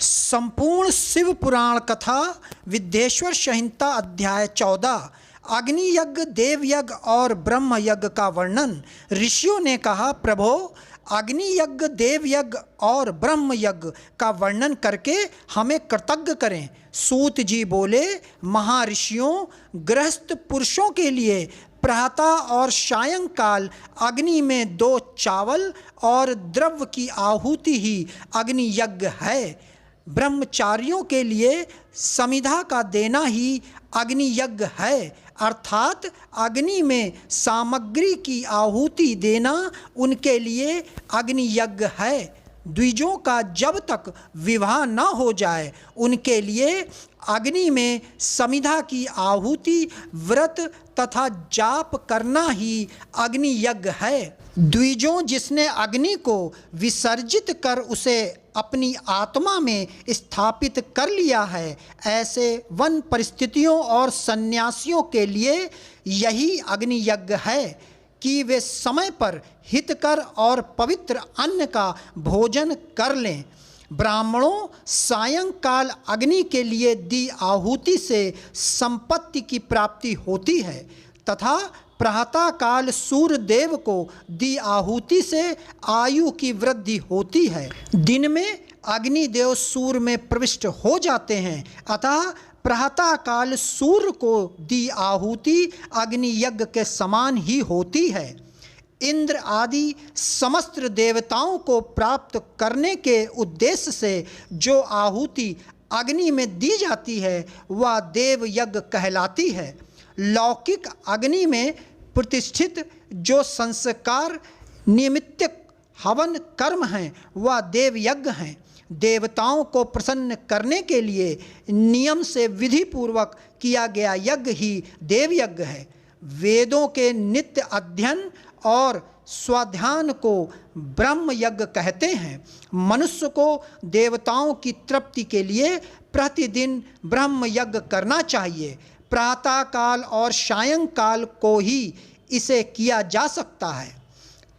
संपूर्ण शिव पुराण कथा विद्येश्वर संहिता अध्याय 14 अग्नि यज्ञ, देव यज्ञ और ब्रह्म यज्ञ का वर्णन। ऋषियों ने कहा, प्रभो, अग्नि यज्ञ, देव यज्ञ और ब्रह्म यज्ञ का वर्णन करके हमें कृतज्ञ करें। सूत जी बोले, महर्षियों, गृहस्थ पुरुषों के लिए प्रातः और सायंकाल अग्नि में 2 चावल और द्रव्य की आहुति ही अग्नि यज्ञ है। ब्रह्मचारियों के लिए समिधा का देना ही अग्नि यज्ञ है, अर्थात अग्नि में सामग्री की आहुति देना उनके लिए अग्नि यज्ञ है। द्विजों का जब तक विवाह न हो जाए उनके लिए अग्नि में समिधा की आहुति, व्रत तथा जाप करना ही अग्नि यज्ञ है। द्विजों, जिसने अग्नि को विसर्जित कर उसे अपनी आत्मा में स्थापित कर लिया है, ऐसे वन परिस्थितियों और सन्यासियों के लिए यही अग्नि यज्ञ है कि वे समय पर हितकर और पवित्र अन्न का भोजन कर लें। ब्राह्मणों, सायंकाल अग्नि के लिए दी आहुति से संपत्ति की प्राप्ति होती है तथा प्रातः काल सूर्य देव को दी आहुति से आयु की वृद्धि होती है। दिन में अग्निदेव सूर्य में प्रविष्ट हो जाते हैं, अतः प्रातः काल सूर्य को दी आहुति अग्नि यज्ञ के समान ही होती है। इंद्र आदि समस्त देवताओं को प्राप्त करने के उद्देश्य से जो आहुति अग्नि में दी जाती है वह देव यज्ञ कहलाती है। लौकिक अग्नि में प्रतिष्ठित जो संस्कार निमित्त हवन कर्म हैं वह देव यज्ञ हैं। देवताओं को प्रसन्न करने के लिए नियम से विधि पूर्वक किया गया यज्ञ ही देव यज्ञ है। वेदों के नित्य अध्ययन और स्वाध्यान को ब्रह्म यज्ञ कहते हैं। मनुष्य को देवताओं की तृप्ति के लिए प्रतिदिन ब्रह्म यज्ञ करना चाहिए। प्रातः काल और सायंकाल को ही इसे किया जा सकता है।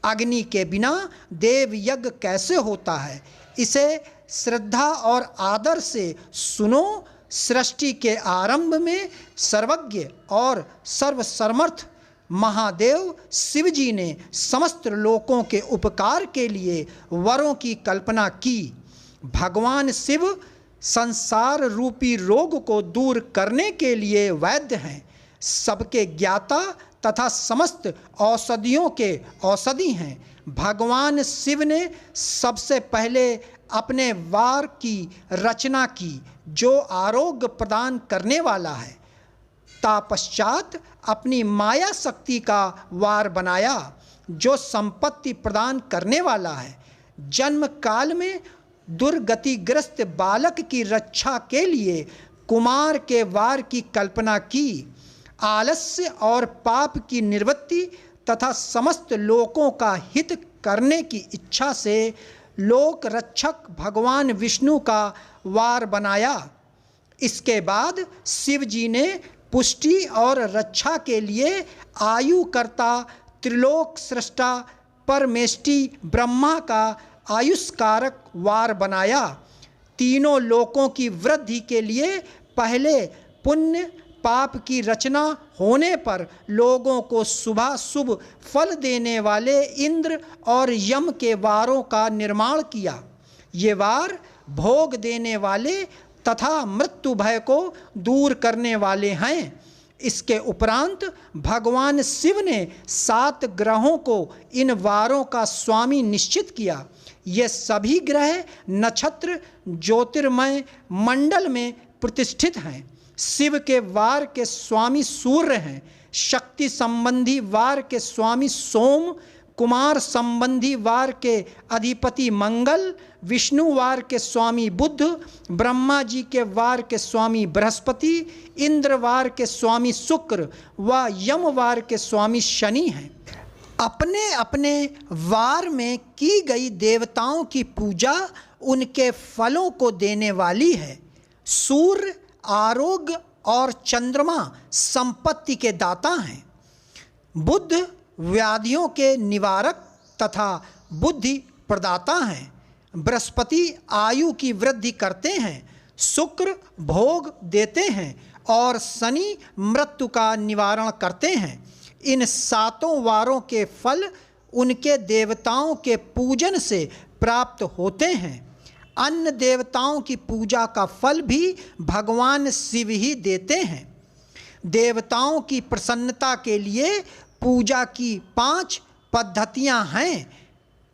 अग्नि के बिना देव यज्ञ कैसे होता है, इसे श्रद्धा और आदर से सुनो। सृष्टि के आरंभ में सर्वज्ञ और सर्वसमर्थ महादेव शिव जी ने समस्त लोकों के उपकार के लिए वरों की कल्पना की। भगवान शिव संसार रूपी रोग को दूर करने के लिए वैद्य हैं, सबके ज्ञाता तथा समस्त औषधियों के औषधि हैं। भगवान शिव ने सबसे पहले अपने वार की रचना की जो आरोग्य प्रदान करने वाला है। तत्पश्चात अपनी माया शक्ति का वार बनाया जो संपत्ति प्रदान करने वाला है। जन्म काल में दुर्गतिग्रस्त बालक की रक्षा के लिए कुमार के वार की कल्पना की। आलस्य और पाप की निवृत्ति तथा समस्त लोकों का हित करने की इच्छा से लोक रक्षक भगवान विष्णु का वार बनाया। इसके बाद शिव जी ने पुष्टि और रक्षा के लिए आयुकर्ता त्रिलोक सृष्टा परमेष्टि ब्रह्मा का आयुष्कारक वार बनाया। तीनों लोकों की वृद्धि के लिए पहले पुण्य पाप की रचना होने पर लोगों को शुभ फल देने वाले इंद्र और यम के वारों का निर्माण किया। ये वार भोग देने वाले तथा मृत्यु भय को दूर करने वाले हैं। इसके उपरांत भगवान शिव ने 7 ग्रहों को इन वारों का स्वामी निश्चित किया। ये सभी ग्रह नक्षत्र ज्योतिर्मय मंडल में प्रतिष्ठित हैं। शिव के वार के स्वामी सूर्य हैं, शक्ति संबंधी वार के स्वामी सोम, कुमार संबंधी वार के अधिपति मंगल, विष्णु वार के स्वामी बुध, ब्रह्मा जी के वार के स्वामी बृहस्पति, इंद्र वार के स्वामी शुक्र व यम वार के स्वामी शनि हैं। अपने अपने वार में की गई देवताओं की पूजा उनके फलों को देने वाली है। सूर्य आरोग्य और चंद्रमा संपत्ति के दाता हैं। बुध व्याधियों के निवारक तथा बुद्धि प्रदाता हैं। बृहस्पति आयु की वृद्धि करते हैं, शुक्र भोग देते हैं और शनि मृत्यु का निवारण करते हैं। इन सातों वारों के फल उनके देवताओं के पूजन से प्राप्त होते हैं। अन्य देवताओं की पूजा का फल भी भगवान शिव ही देते हैं। देवताओं की प्रसन्नता के लिए पूजा की 5 पद्धतियां हैं।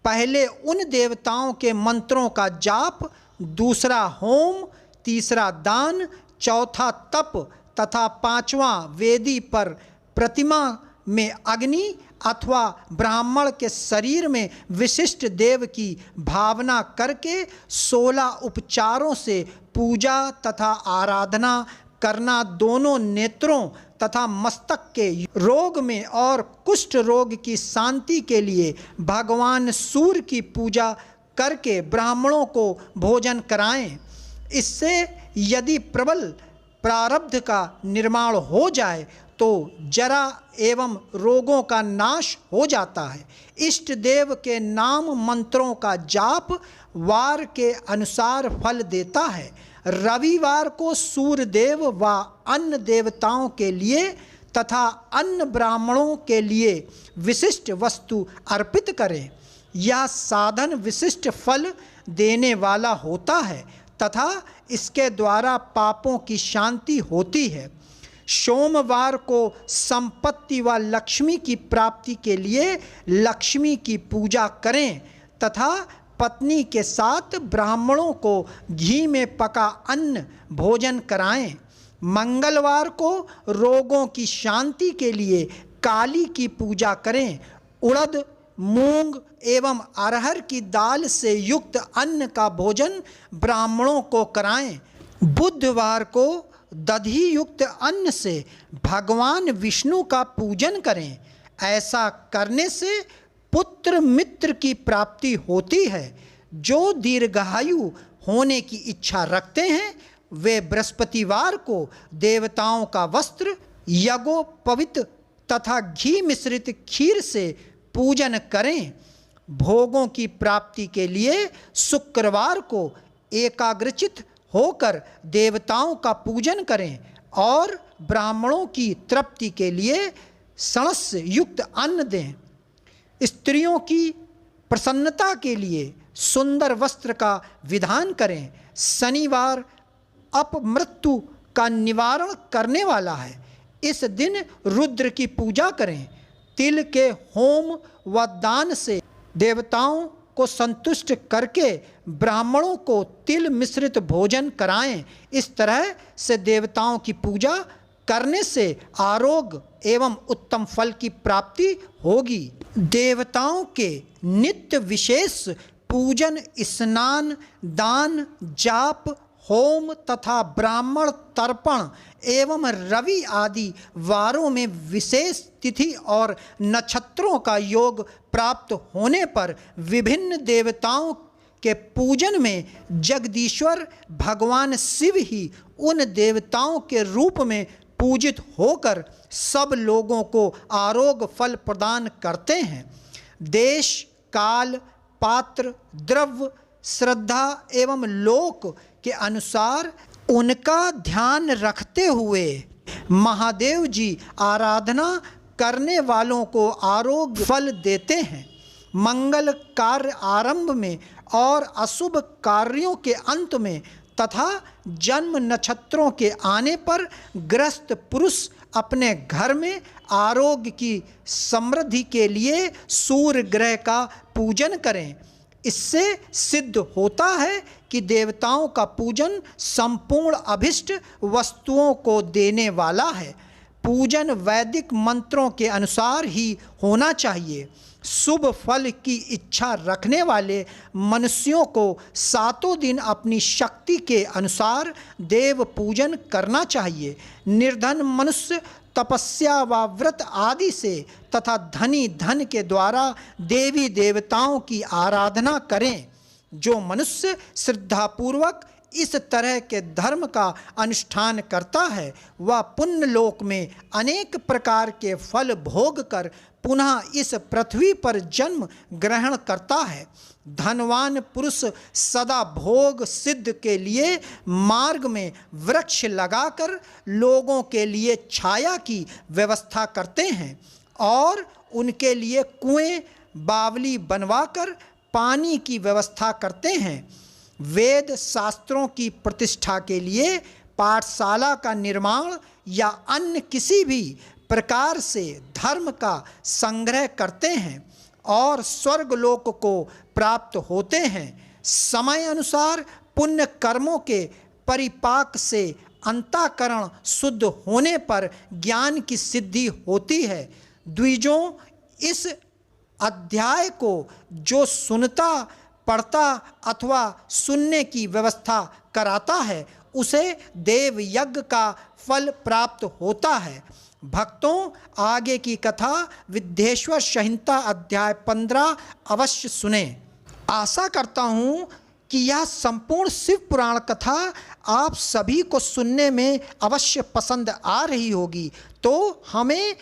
पहले उन देवताओं के मंत्रों का जाप, दूसरा होम, तीसरा दान, चौथा तप तथा 5वां वेदी पर प्रतिमा में अग्नि अथवा ब्राह्मण के शरीर में विशिष्ट देव की भावना करके 16 उपचारों से पूजा तथा आराधना करना। दोनों नेत्रों तथा मस्तक के रोग में और कुष्ठ रोग की शांति के लिए भगवान सूर्य की पूजा करके ब्राह्मणों को भोजन कराएं। इससे यदि प्रबल प्रारब्ध का निर्माण हो जाए तो जरा एवं रोगों का नाश हो जाता है। इष्ट देव के नाम मंत्रों का जाप वार के अनुसार फल देता है। रविवार को सूर्य देव व अन्य देवताओं के लिए तथा अन्य ब्राह्मणों के लिए विशिष्ट वस्तु अर्पित करें। यह साधन विशिष्ट फल देने वाला होता है तथा इसके द्वारा पापों की शांति होती है। सोमवार को संपत्ति व लक्ष्मी की प्राप्ति के लिए लक्ष्मी की पूजा करें तथा पत्नी के साथ ब्राह्मणों को घी में पका अन्न भोजन कराएं। मंगलवार को रोगों की शांति के लिए काली की पूजा करें। उड़द, मूंग एवं अरहर की दाल से युक्त अन्न का भोजन ब्राह्मणों को कराएं। बुधवार को दधी युक्त अन्न से भगवान विष्णु का पूजन करें। ऐसा करने से पुत्र मित्र की प्राप्ति होती है। जो दीर्घायु होने की इच्छा रखते हैं वे बृहस्पतिवार को देवताओं का वस्त्र, यज्ञोपवीत तथा घी मिश्रित खीर से पूजन करें। भोगों की प्राप्ति के लिए शुक्रवार को एकाग्रचित होकर देवताओं का पूजन करें और ब्राह्मणों की तृप्ति के लिए षणस युक्त अन्न दें। स्त्रियों की प्रसन्नता के लिए सुंदर वस्त्र का विधान करें। शनिवार अपमृत्यु का निवारण करने वाला है। इस दिन रुद्र की पूजा करें। तिल के होम व दान से देवताओं को संतुष्ट करके ब्राह्मणों को तिल मिश्रित भोजन कराएं। इस तरह से देवताओं की पूजा करने से आरोग्य एवं उत्तम फल की प्राप्ति होगी। देवताओं के नित्य विशेष पूजन, स्नान, दान, जाप, होम तथा ब्राह्मण तर्पण एवं रवि आदि वारों में विशेष तिथि और नक्षत्रों का योग प्राप्त होने पर विभिन्न देवताओं के पूजन में जगदीश्वर भगवान शिव ही उन देवताओं के रूप में पूजित होकर सब लोगों को आरोग्य फल प्रदान करते हैं। देश, काल, पात्र, द्रव्य, श्रद्धा एवं लोक के अनुसार उनका ध्यान रखते हुए महादेव जी आराधना करने वालों को आरोग्य फल देते हैं। मंगल कार्य आरंभ में और अशुभ कार्यों के अंत में तथा जन्म नक्षत्रों के आने पर गृहस्थ पुरुष अपने घर में आरोग्य की समृद्धि के लिए सूर्य ग्रह का पूजन करें। इससे सिद्ध होता है कि देवताओं का पूजन संपूर्ण अभिष्ट वस्तुओं को देने वाला है। पूजन वैदिक मंत्रों के अनुसार ही होना चाहिए। शुभ फल की इच्छा रखने वाले मनुष्यों को 7 दिन अपनी शक्ति के अनुसार देव पूजन करना चाहिए। निर्धन मनुष्य तपस्या व व्रत आदि से तथा धनी धन के द्वारा देवी देवताओं की आराधना करें। जो मनुष्य श्रद्धापूर्वक इस तरह के धर्म का अनुष्ठान करता है वह पुण्य लोक में अनेक प्रकार के फल भोग कर पुनः इस पृथ्वी पर जन्म ग्रहण करता है। धनवान पुरुष सदा भोग सिद्ध के लिए मार्ग में वृक्ष लगाकर लोगों के लिए छाया की व्यवस्था करते हैं और उनके लिए कुएं बावली बनवाकर पानी की व्यवस्था करते हैं। वेद शास्त्रों की प्रतिष्ठा के लिए पाठशाला का निर्माण या अन्य किसी भी प्रकार से धर्म का संग्रह करते हैं और स्वर्गलोक को प्राप्त होते हैं। समय अनुसार पुण्य कर्मों के परिपाक से अंतःकरण शुद्ध होने पर ज्ञान की सिद्धि होती है। द्विजों, इस अध्याय को जो सुनता, पढ़ता अथवा सुनने की व्यवस्था कराता है उसे देव यज्ञ का फल प्राप्त होता है। भक्तों, आगे की कथा विद्येश्वर संहिता अध्याय 15 अवश्य सुने। आशा करता हूँ कि यह संपूर्ण शिव पुराण कथा आप सभी को सुनने में अवश्य पसंद आ रही होगी। तो हमें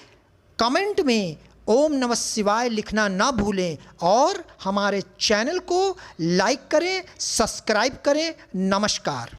कमेंट में ओम नमः शिवाय लिखना ना भूलें और हमारे चैनल को लाइक करें, सब्सक्राइब करें। नमस्कार।